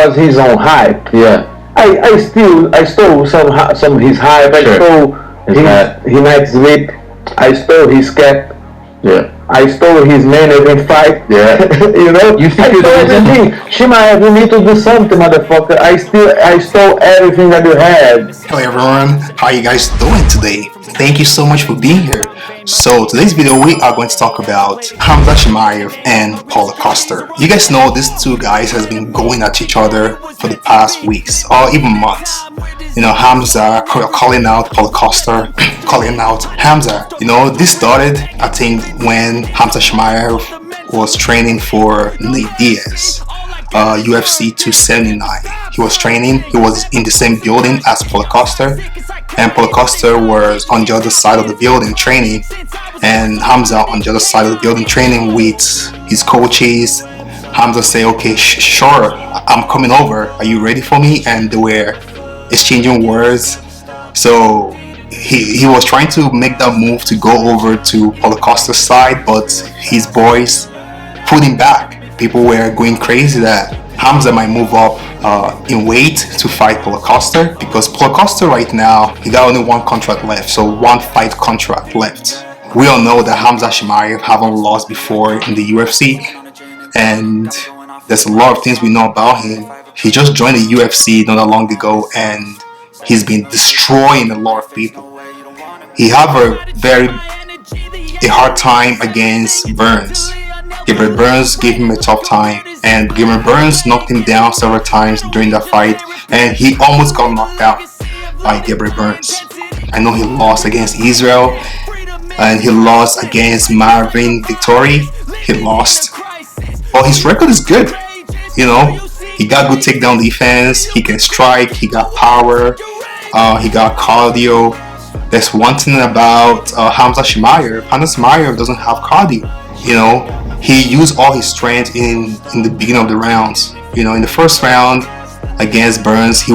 because he's on hype. Yeah. I stole some of his hype. I stole his night's sleep. I stole his cap. Yeah. I stole his main event fight. Yeah. You know? You think I stole everything. Chimaev, you need to do something, motherfucker. I stole everything that you had. Hello everyone, how are you guys doing today? Thank you so much for being here. So today's video we are going to talk about Khamzat Chimaev and Paulo Costa. You guys know these two guys has been going at each other for the past weeks or even months. You know, Khamzat calling out Paulo Costa, calling out Khamzat. You know, this started I think when Khamzat Chimaev was training for Nate Diaz. UFC 279. He was training, he was in the same building as Paulo Costa, and Paulo Costa was on the other side of the building training, and Khamzat on the other side of the building training with his coaches. Khamzat say, okay, sure, I'm coming over, are you ready for me? And they were exchanging words. So he was trying to make that move to go over to Paulo Costa's side, but his boys pulled him back. People were going crazy that Khamzat might move up in weight to fight Paulo Costa, because Paulo Costa right now, he got only one contract left, so one fight contract left. We all know that Khamzat Chimaev haven't lost before in the UFC, and there's a lot of things we know about him. He just joined the UFC not that long ago, and he's been destroying a lot of people. He have a hard time against Burns. Gabriel Burns gave him a tough time, and Gabriel Burns knocked him down several times during that fight, and he almost got knocked out by Gabriel Burns. I know he lost against Israel, and he lost against Marvin Victory. He lost, but his record is good. You know, he got good takedown defense, he can strike, he got power, he got cardio. There's one thing about Khamzat Chimaev. Khamzat Chimaev doesn't have cardio. You know, he used all his strength in the beginning of the rounds. You know, in the first round against Burns, he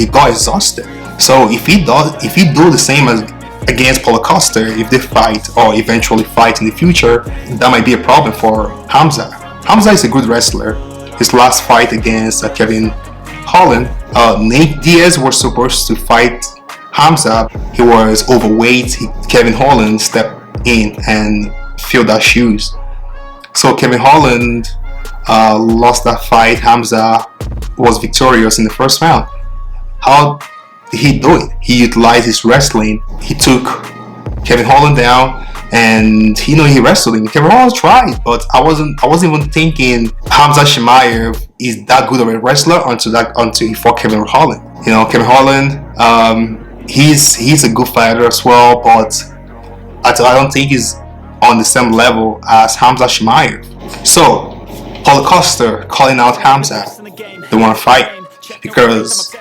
got exhausted. So if he do the same as against Paulo Costa, if they fight or eventually fight in the future, that might be a problem for Khamzat. Khamzat is a good wrestler. His last fight against Kevin Holland, Nate Diaz was supposed to fight Khamzat. He was overweight. Kevin Holland stepped in and filled that shoes. So Kevin Holland lost that fight. Khamzat was victorious in the first round. How did he do it? He utilized his wrestling. He took Kevin Holland down, and he wrestled him. Kevin Holland tried, but I wasn't even thinking Khamzat Chimaev is that good of a wrestler until he fought Kevin Holland. You know, Kevin Holland, he's a good fighter as well, but I don't think he's on the same level as Khamzat Chimaev. So Paulo Costa calling out Khamzat, they want to fight, because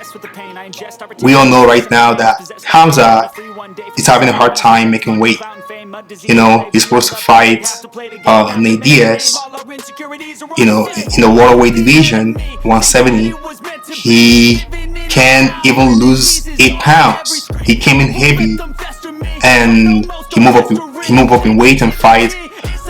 we all know right now that Khamzat is having a hard time making weight. You know, he's supposed to fight Nate Diaz, you know, in the welterweight division, 170. He can't even lose 8 pounds. He came in heavy, and he moved up in weight and fight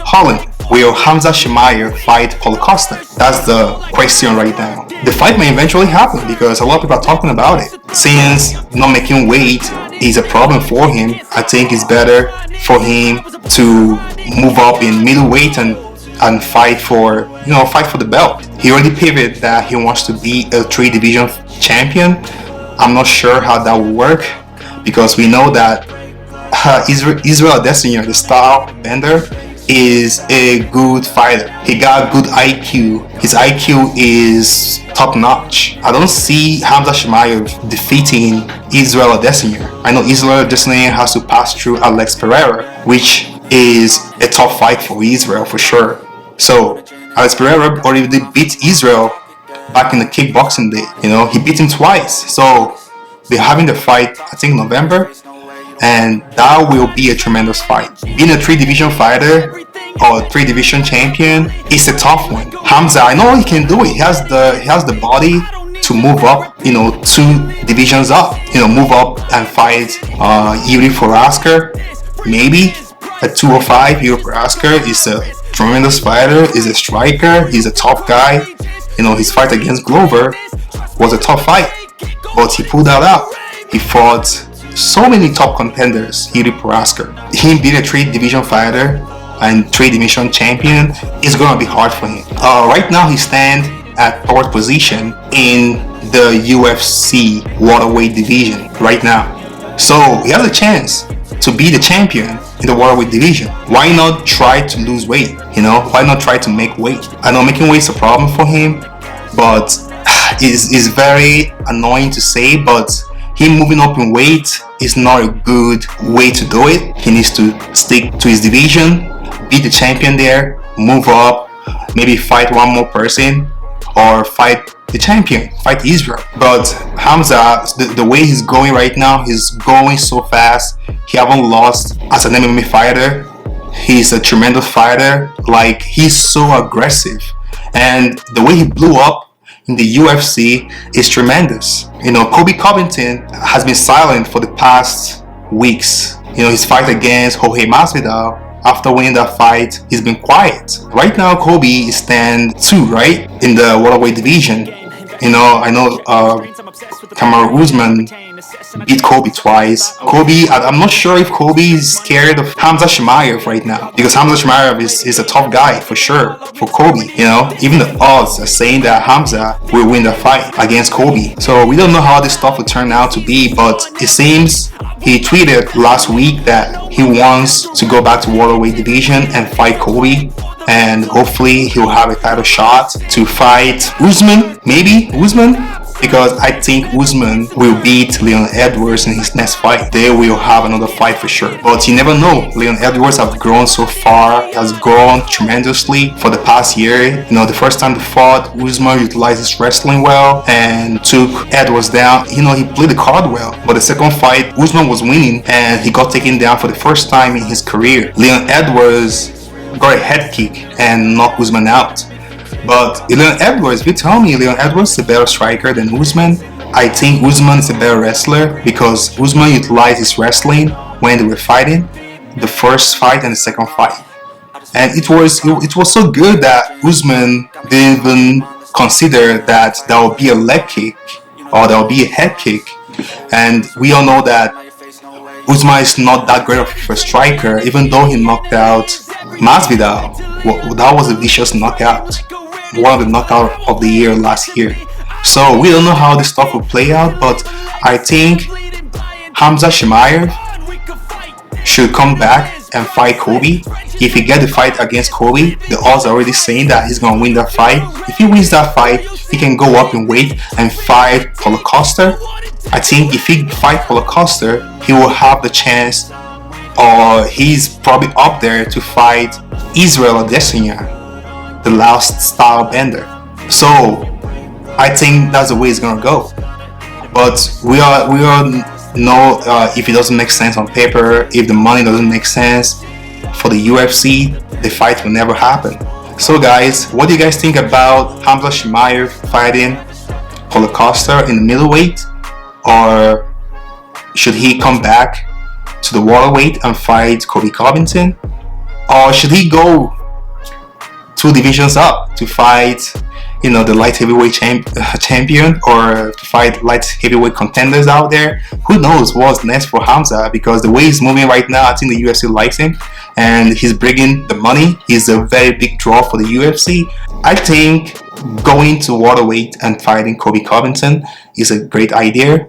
Holland. Will Khamzat Chimaev fight Paulo Costa? That's the question right now. The fight may eventually happen, because a lot of people are talking about it. Since not making weight is a problem for him, I think it's better for him to move up in middleweight and fight for the belt. He already pivoted that he wants to be a 3-division champion. I'm not sure how that will work, because we know that Israel Adesanya, the style bender, is a good fighter. He got good IQ. His IQ is top notch. I don't see Khamzat Chimaev defeating Israel Adesanya. I know Israel Adesanya has to pass through Alex Pereira, which is a tough fight for Israel for sure. So Alex Pereira already beat Israel back in the kickboxing day. You know, he beat him twice. So they're having the fight, I think, November. And that will be a tremendous fight. Being a 3-division fighter or a 3-division champion is a tough one. Khamzat, I know he can do it. He has the body to move up, 2 divisions up. Move up and fight Yuri Prochazka. Maybe at 205. Yuri Prochazka is a tremendous fighter. He's a striker. He's a tough guy. His fight against Glover was a tough fight, but he pulled that out. He fought so many top contenders. He beat Prohaska. Him being a 3-division fighter and 3-division champion is gonna be hard for him. Right now he stands at 4th position in the UFC welterweight division right now. So he has a chance to be the champion in the welterweight division. Why not try to lose weight? Why not try to make weight? I know making weight is a problem for him, but it's very annoying to say, but him moving up in weight is not a good way to do it. He needs to stick to his division, be the champion there, move up, maybe fight one more person, or fight the champion, fight Israel. But Khamzat, the way he's going right now, he's going so fast. He haven't lost as an MMA fighter. He's a tremendous fighter. Like, he's so aggressive, and the way he blew up in the UFC is tremendous. Colby Covington has been silent for the past weeks. His fight against Jorge Masvidal, after winning that fight, he's been quiet. Right now, Colby stands 2, right, in the welterweight division. I know Kamaru Usman beat Colby twice. I'm not sure if Colby is scared of Khamzat Chimaev right now, because Khamzat Chimaev is a tough guy for sure for Colby. Even the odds are saying that Khamzat will win the fight against Colby. So we don't know how this stuff will turn out to be, but it seems he tweeted last week that he wants to go back to welterweight division and fight Colby, and hopefully he'll have a title shot to fight Usman, maybe Usman, because I think Usman will beat Leon Edwards in his next fight. They will have another fight for sure, but you never know. Leon Edwards have grown so far, has grown tremendously for the past year. The first time they fought, Usman utilized his wrestling well and took Edwards down. He played the card well, but the second fight, Usman was winning and he got taken down for the first time in his career. Leon Edwards got a head kick and knocked Usman out. But Leon Edwards, if you tell me Leon Edwards is a better striker than Usman, I think Usman is a better wrestler, because Usman utilized his wrestling when they were fighting, the first fight and the second fight. And it was so good that Usman didn't even consider that there will be a leg kick or there will be a head kick. And we all know that Usman is not that great of a striker, even though he knocked out Masvidal. That was a vicious knockout, one of the knockouts of the year last year. So we don't know how this stuff will play out, but I think Khamzat Chimaev should come back and fight Colby. If he get the fight against Colby, the odds are already saying that he's gonna win that fight. If he wins that fight, he can go up in weight and fight Paulo Costa. I think if he fight Paulo Costa, he will have the chance, or he's probably up there to fight Israel Adesanya, the last style bender. So I think that's the way it's gonna go. But we all know if it doesn't make sense on paper, if the money doesn't make sense for the UFC, the fight will never happen. So guys, what do you guys think about Khamzat Chimaev fighting Paulo Costa in the middleweight? Or should he come back to the welterweight and fight Colby Covington? Or should he go 2 divisions up to fight, the light heavyweight champion, or to fight light heavyweight contenders out there? Who knows what's next for Khamzat, because the way he's moving right now, I think the UFC likes him and he's bringing the money. He's a very big draw for the UFC. I think going to welterweight and fighting Colby Covington is a great idea.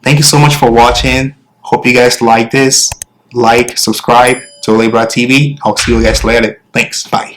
Thank you so much for watching. Hope you guys like this. Like, subscribe to Libra TV. I'll see you guys later. Thanks. Bye.